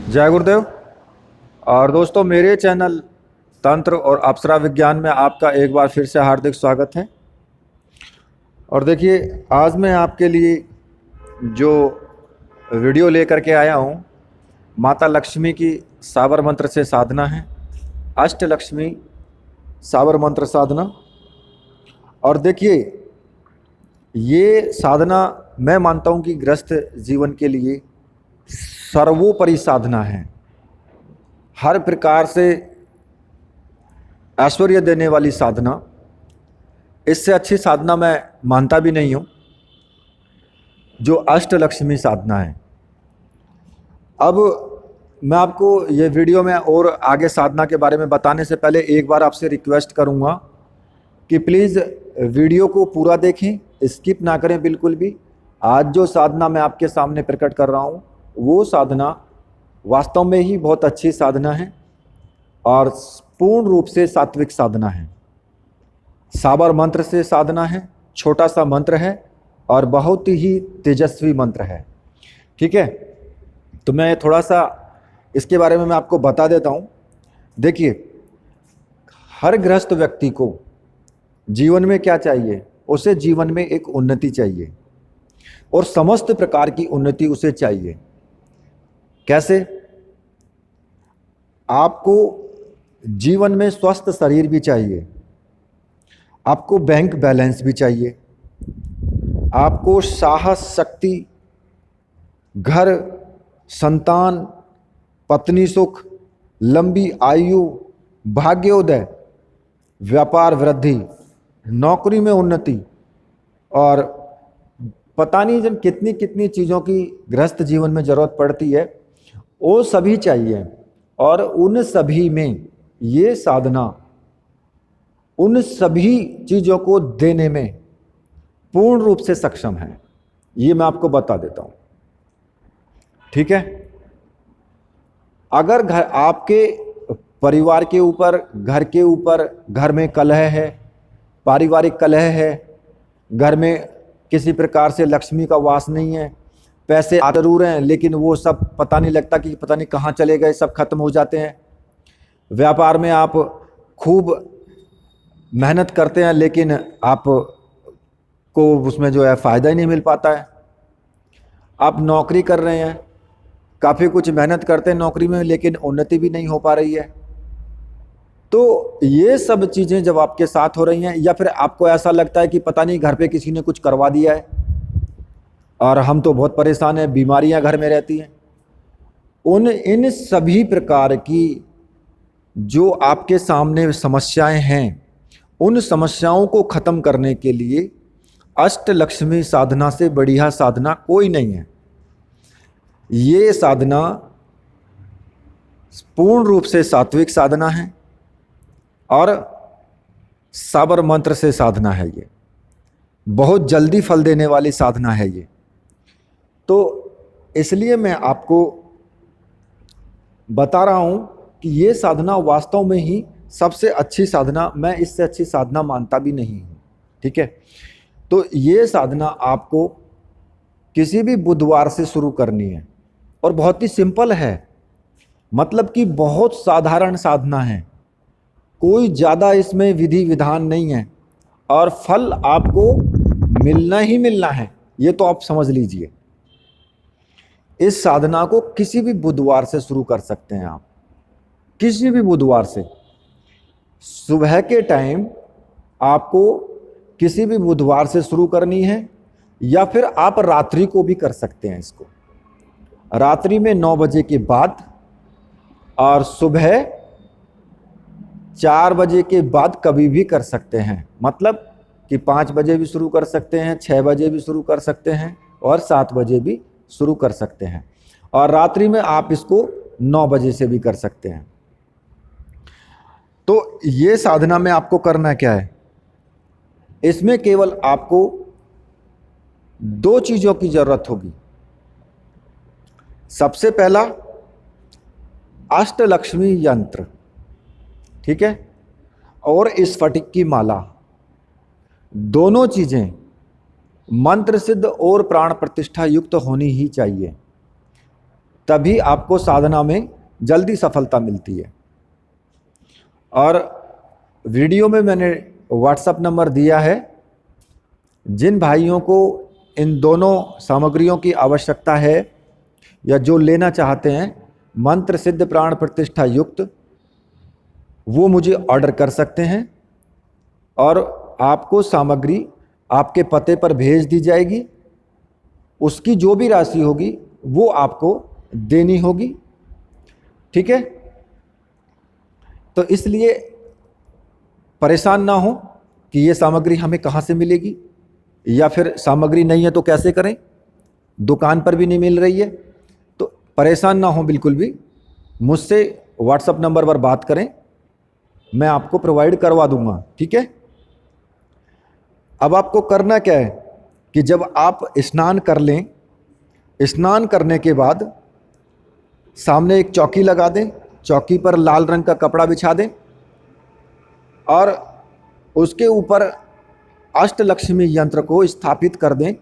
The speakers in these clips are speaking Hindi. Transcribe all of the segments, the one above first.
जय गुरुदेव। और दोस्तों, मेरे चैनल तंत्र और अप्सरा विज्ञान में आपका एक बार फिर से हार्दिक स्वागत है। और देखिए, आज मैं आपके लिए जो वीडियो लेकर के आया हूँ, माता लक्ष्मी की साबर मंत्र से साधना है, अष्ट लक्ष्मी साबर मंत्र साधना। और देखिए, ये साधना मैं मानता हूँ कि गृहस्थ जीवन के लिए सर्वोपरि साधना है। हर प्रकार से ऐश्वर्य देने वाली साधना, इससे अच्छी साधना मैं मानता भी नहीं हूँ, जो अष्टलक्ष्मी साधना है। अब मैं आपको ये वीडियो में और आगे साधना के बारे में बताने से पहले एक बार आपसे रिक्वेस्ट करूँगा कि प्लीज़ वीडियो को पूरा देखें, स्किप ना करें बिल्कुल भी। आज जो साधना मैं आपके सामने प्रकट कर रहा हूँ, वो साधना वास्तव में ही बहुत अच्छी साधना है और पूर्ण रूप से सात्विक साधना है। साबर मंत्र से साधना है, छोटा सा मंत्र है और बहुत ही तेजस्वी मंत्र है। ठीक है, तो मैं थोड़ा सा इसके बारे में मैं आपको बता देता हूँ। देखिए, हर गृहस्थ व्यक्ति को जीवन में क्या चाहिए? उसे जीवन में एक उन्नति चाहिए और समस्त प्रकार की उन्नति उसे चाहिए। कैसे? आपको जीवन में स्वस्थ शरीर भी चाहिए, आपको बैंक बैलेंस भी चाहिए, आपको साहस, शक्ति, घर, संतान, पत्नी सुख, लंबी आयु, भाग्योदय, व्यापार वृद्धि, नौकरी में उन्नति और पता नहीं जन कितनी कितनी चीज़ों की गृहस्थ जीवन में ज़रूरत पड़ती है, वो सभी चाहिए। और उन सभी में ये साधना उन सभी चीज़ों को देने में पूर्ण रूप से सक्षम है। ये मैं आपको बता देता हूँ। ठीक है, अगर घर आपके परिवार के ऊपर, घर के ऊपर, घर में कलह है, पारिवारिक कलह है, घर में किसी प्रकार से लक्ष्मी का वास नहीं है, पैसे आते जरूर हैं लेकिन वो सब पता नहीं लगता कि पता नहीं कहाँ चले गए, सब खत्म हो जाते हैं। व्यापार में आप खूब मेहनत करते हैं लेकिन आप को उसमें जो है फ़ायदा ही नहीं मिल पाता है। आप नौकरी कर रहे हैं, काफ़ी कुछ मेहनत करते हैं नौकरी में लेकिन उन्नति भी नहीं हो पा रही है। तो ये सब चीज़ें जब आपके साथ हो रही हैं, या फिर आपको ऐसा लगता है कि पता नहीं घर पे किसी ने कुछ करवा दिया है और हम तो बहुत परेशान हैं, बीमारियां घर में रहती हैं, इन सभी प्रकार की जो आपके सामने समस्याएं हैं, उन समस्याओं को ख़त्म करने के लिए अष्टलक्ष्मी साधना से बढ़िया साधना कोई नहीं है। ये साधना पूर्ण रूप से सात्विक साधना है और साबर मंत्र से साधना है। ये बहुत जल्दी फल देने वाली साधना है ये। तो इसलिए मैं आपको बता रहा हूँ कि ये साधना वास्तव में ही सबसे अच्छी साधना, मैं इससे अच्छी साधना मानता भी नहीं हूँ। ठीक है, तो ये साधना आपको किसी भी बुधवार से शुरू करनी है और बहुत ही सिंपल है, मतलब कि बहुत साधारण साधना है, कोई ज़्यादा इसमें विधि विधान नहीं है और फल आपको मिलना ही मिलना है, ये तो आप समझ लीजिए। इस साधना को किसी भी बुधवार से शुरू कर सकते हैं आप, किसी भी बुधवार से। सुबह के टाइम आपको किसी भी बुधवार से शुरू करनी है, या फिर आप रात्रि को भी कर सकते हैं इसको, रात्रि में 9 बजे के बाद और सुबह 4 बजे के बाद कभी भी कर सकते हैं। मतलब कि 5 बजे भी शुरू कर सकते हैं, 6 बजे भी शुरू कर सकते हैं और 7 बजे भी शुरू कर सकते हैं, और रात्रि में आप इसको 9 बजे से भी कर सकते हैं। तो ये साधना में आपको करना क्या है? इसमें केवल आपको 2 चीज़ों की ज़रूरत होगी। सबसे पहला अष्टलक्ष्मी यंत्र, ठीक है, और स्फटिक की माला। दोनों चीज़ें मंत्र सिद्ध और प्राण प्रतिष्ठा युक्त होनी ही चाहिए। तभी आपको साधना में जल्दी सफलता मिलती है। और वीडियो में मैंने व्हाट्सएप नंबर दिया है। जिन भाइयों को इन दोनों सामग्रियों की आवश्यकता है या जो लेना चाहते हैं मंत्र सिद्ध प्राण प्रतिष्ठा युक्त, वो मुझे ऑर्डर कर सकते हैं और आपको सामग्री आपके पते पर भेज दी जाएगी। उसकी जो भी राशि होगी वो आपको देनी होगी, ठीक है। तो इसलिए परेशान ना हो कि ये सामग्री हमें कहाँ से मिलेगी या फिर सामग्री नहीं है तो कैसे करें, दुकान पर भी नहीं मिल रही है। तो परेशान ना हो बिल्कुल भी, मुझसे व्हाट्सएप नंबर पर बात करें, मैं आपको प्रोवाइड करवा दूंगा, ठीक है। अब आपको करना क्या है कि जब आप स्नान कर लें, स्नान करने के बाद सामने एक चौकी लगा दें, चौकी पर लाल रंग का कपड़ा बिछा दें और उसके ऊपर अष्टलक्ष्मी यंत्र को स्थापित कर दें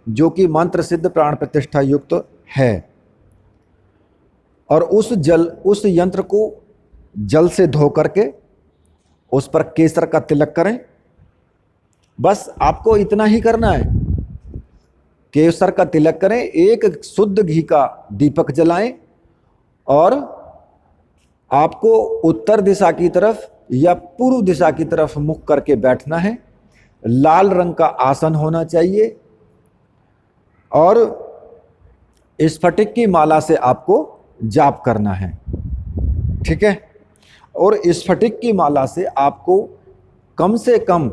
जो कि मंत्र सिद्ध प्राण प्रतिष्ठा युक्त है। और उस यंत्र को जल से धो करके उस पर केसर का तिलक करें। बस आपको इतना ही करना है, केसर का तिलक करें, एक शुद्ध घी का दीपक जलाएं और आपको उत्तर दिशा की तरफ या पूर्व दिशा की तरफ मुख करके बैठना है। लाल रंग का आसन होना चाहिए और स्फटिक की माला से आपको जाप करना है, ठीक है। और स्फटिक की माला से आपको कम से कम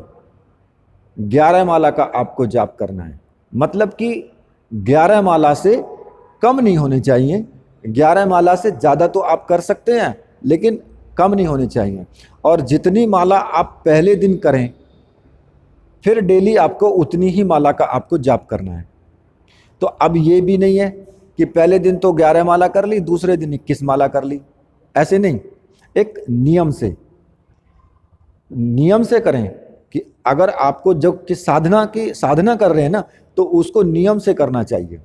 11 माला का आपको जाप करना है। मतलब कि 11 माला से कम नहीं होनी चाहिए, 11 माला से ज़्यादा तो आप कर सकते हैं लेकिन कम नहीं होनी चाहिए। और जितनी माला आप पहले दिन करें फिर डेली आपको उतनी ही माला का आपको जाप करना है। तो अब ये भी नहीं है कि पहले दिन तो 11 माला कर ली, दूसरे दिन 21 माला कर ली, ऐसे नहीं। एक नियम से करें कि अगर आपको जब कि साधना कर रहे हैं ना तो उसको नियम से करना चाहिए।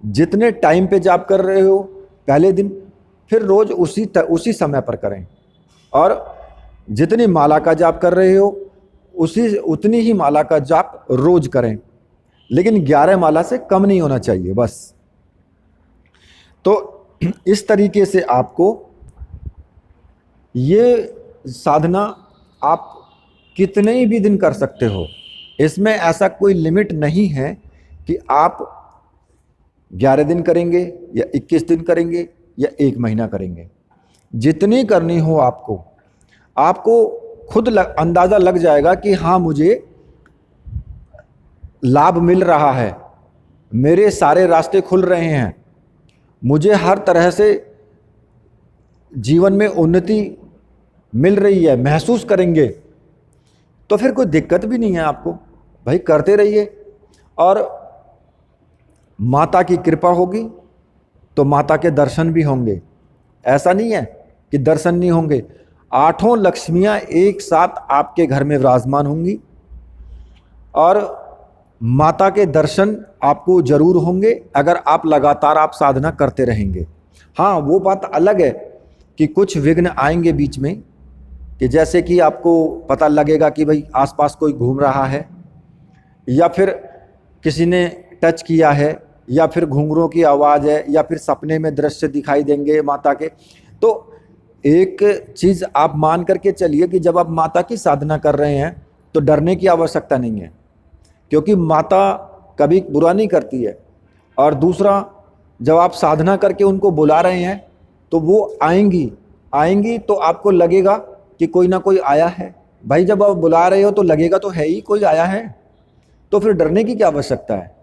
जितने टाइम पे जाप कर रहे हो पहले दिन, फिर रोज उसी समय पर करें। और जितनी माला का जाप कर रहे हो उतनी ही माला का जाप रोज करें, लेकिन 11 माला से कम नहीं होना चाहिए बस। तो इस तरीके से आपको ये साधना आप कितने भी दिन कर सकते हो, इसमें ऐसा कोई लिमिट नहीं है कि आप 11 दिन करेंगे या 21 दिन करेंगे या 1 महीना करेंगे। जितनी करनी हो आपको खुद अंदाज़ा लग जाएगा कि हाँ मुझे लाभ मिल रहा है, मेरे सारे रास्ते खुल रहे हैं, मुझे हर तरह से जीवन में उन्नति मिल रही है, महसूस करेंगे तो फिर कोई दिक्कत भी नहीं है आपको। भाई करते रहिए और माता की कृपा होगी तो माता के दर्शन भी होंगे। ऐसा नहीं है कि दर्शन नहीं होंगे, 8 लक्ष्मियां एक साथ आपके घर में विराजमान होंगी और माता के दर्शन आपको जरूर होंगे अगर आप लगातार साधना करते रहेंगे। हाँ, वो बात अलग है कि कुछ विघ्न आएंगे बीच में, कि जैसे कि आपको पता लगेगा कि भाई आसपास कोई घूम रहा है या फिर किसी ने टच किया है या फिर घुंघरूओं की आवाज़ है या फिर सपने में दृश्य दिखाई देंगे माता के। तो एक चीज़ आप मान करके चलिए कि जब आप माता की साधना कर रहे हैं तो डरने की आवश्यकता नहीं है, क्योंकि माता कभी बुरा नहीं करती है। और दूसरा, जब आप साधना करके उनको बुला रहे हैं तो वो आएंगी तो आपको लगेगा कि कोई ना कोई आया है। भाई जब आप बुला रहे हो तो लगेगा तो है ही कोई आया है, तो फिर डरने की क्या आवश्यकता है।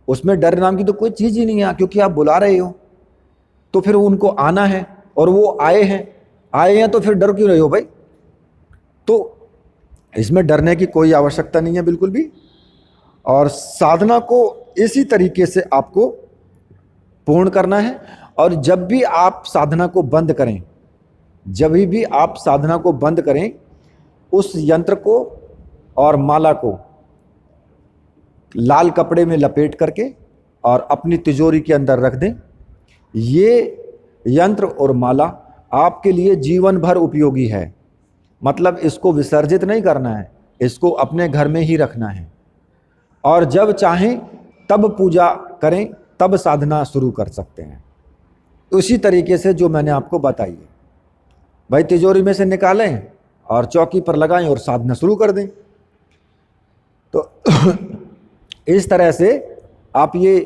उसमें डर नाम की तो कोई चीज़ ही नहीं है, क्योंकि आप बुला रहे हो तो फिर उनको आना है और वो आए हैं तो फिर डर क्यों रहे हो भाई। तो इसमें डरने की कोई आवश्यकता नहीं है बिल्कुल भी। और साधना को इसी तरीके से आपको पूर्ण करना है। और जब भी आप साधना को बंद करें, उस यंत्र को और माला को लाल कपड़े में लपेट करके और अपनी तिजोरी के अंदर रख दें ये यंत्र और माला आपके लिए जीवन भर उपयोगी है। मतलब इसको विसर्जित नहीं करना है, इसको अपने घर में ही रखना है और जब चाहें तब पूजा करें, तब साधना शुरू कर सकते हैं। उसी तरीके से जो मैंने आपको बताई है, भाई तिजोरी में से निकालें और चौकी पर लगाएं और साधना शुरू कर दें। तो इस तरह से आप ये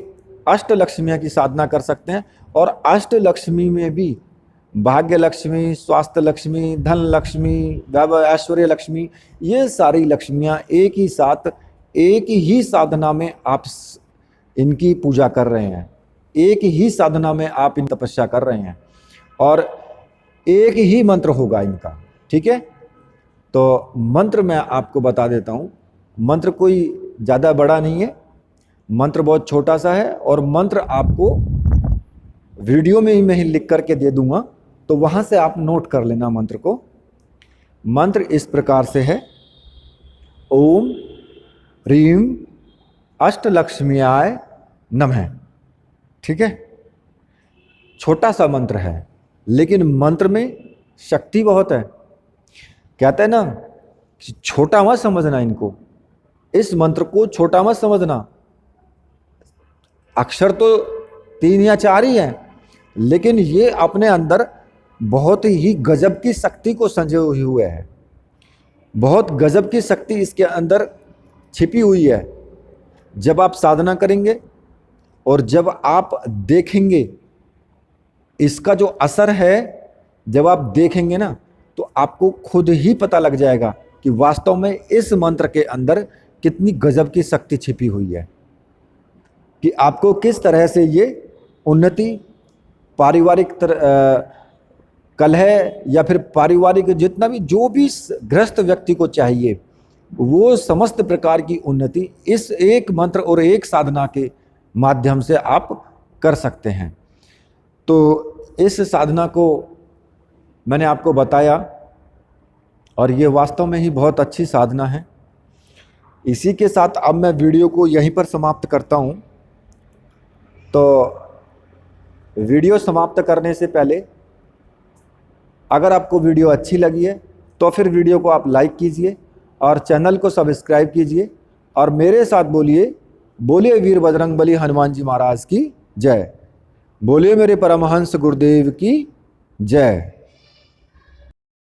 अष्ट लक्ष्मियों की साधना कर सकते हैं। और अष्ट लक्ष्मी में भी भाग्य लक्ष्मी, स्वास्थ्य लक्ष्मी, धन लक्ष्मी, ऐश्वर्य लक्ष्मी, ये सारी लक्ष्मियाँ एक ही साथ एक ही साधना में आप इनकी पूजा कर रहे हैं, एक ही साधना में आप इन तपस्या कर रहे हैं और एक ही मंत्र होगा इनका। ठीक है, तो मंत्र मैं आपको बता देता हूँ। मंत्र कोई ज़्यादा बड़ा नहीं है, मंत्र बहुत छोटा सा है और मंत्र आपको वीडियो में ही मैं लिख करके दे दूंगा, तो वहाँ से आप नोट कर लेना मंत्र को। मंत्र इस प्रकार से है, ओम ह्रीम अष्टलक्ष्म्याय नमः। ठीक है, छोटा सा मंत्र है लेकिन मंत्र में शक्ति बहुत है। कहते हैं ना कि छोटा मत समझना इनको, इस मंत्र को छोटा मत समझना। अक्षर तो 3 या 4 ही हैं, लेकिन ये अपने अंदर बहुत ही गजब की शक्ति को संजोए हुए है। बहुत गजब की शक्ति इसके अंदर छिपी हुई है। जब आप साधना करेंगे और जब आप देखेंगे इसका जो असर है, जब आप देखेंगे ना, तो आपको खुद ही पता लग जाएगा कि वास्तव में इस मंत्र के अंदर कितनी गजब की शक्ति छिपी हुई है, कि आपको किस तरह से ये उन्नति, पारिवारिक कलह या फिर पारिवारिक जितना भी जो भी ग्रस्त व्यक्ति को चाहिए, वो समस्त प्रकार की उन्नति इस एक मंत्र और एक साधना के माध्यम से आप कर सकते हैं। तो इस साधना को मैंने आपको बताया और ये वास्तव में ही बहुत अच्छी साधना है। इसी के साथ अब मैं वीडियो को यहीं पर समाप्त करता हूँ। तो वीडियो समाप्त करने से पहले अगर आपको वीडियो अच्छी लगी है तो फिर वीडियो को आप लाइक कीजिए और चैनल को सब्सक्राइब कीजिए और मेरे साथ बोलिए, बोलिए वीर बजरंगबली हनुमान जी महाराज की जय, बोलिए मेरे परमहंस गुरुदेव की जय।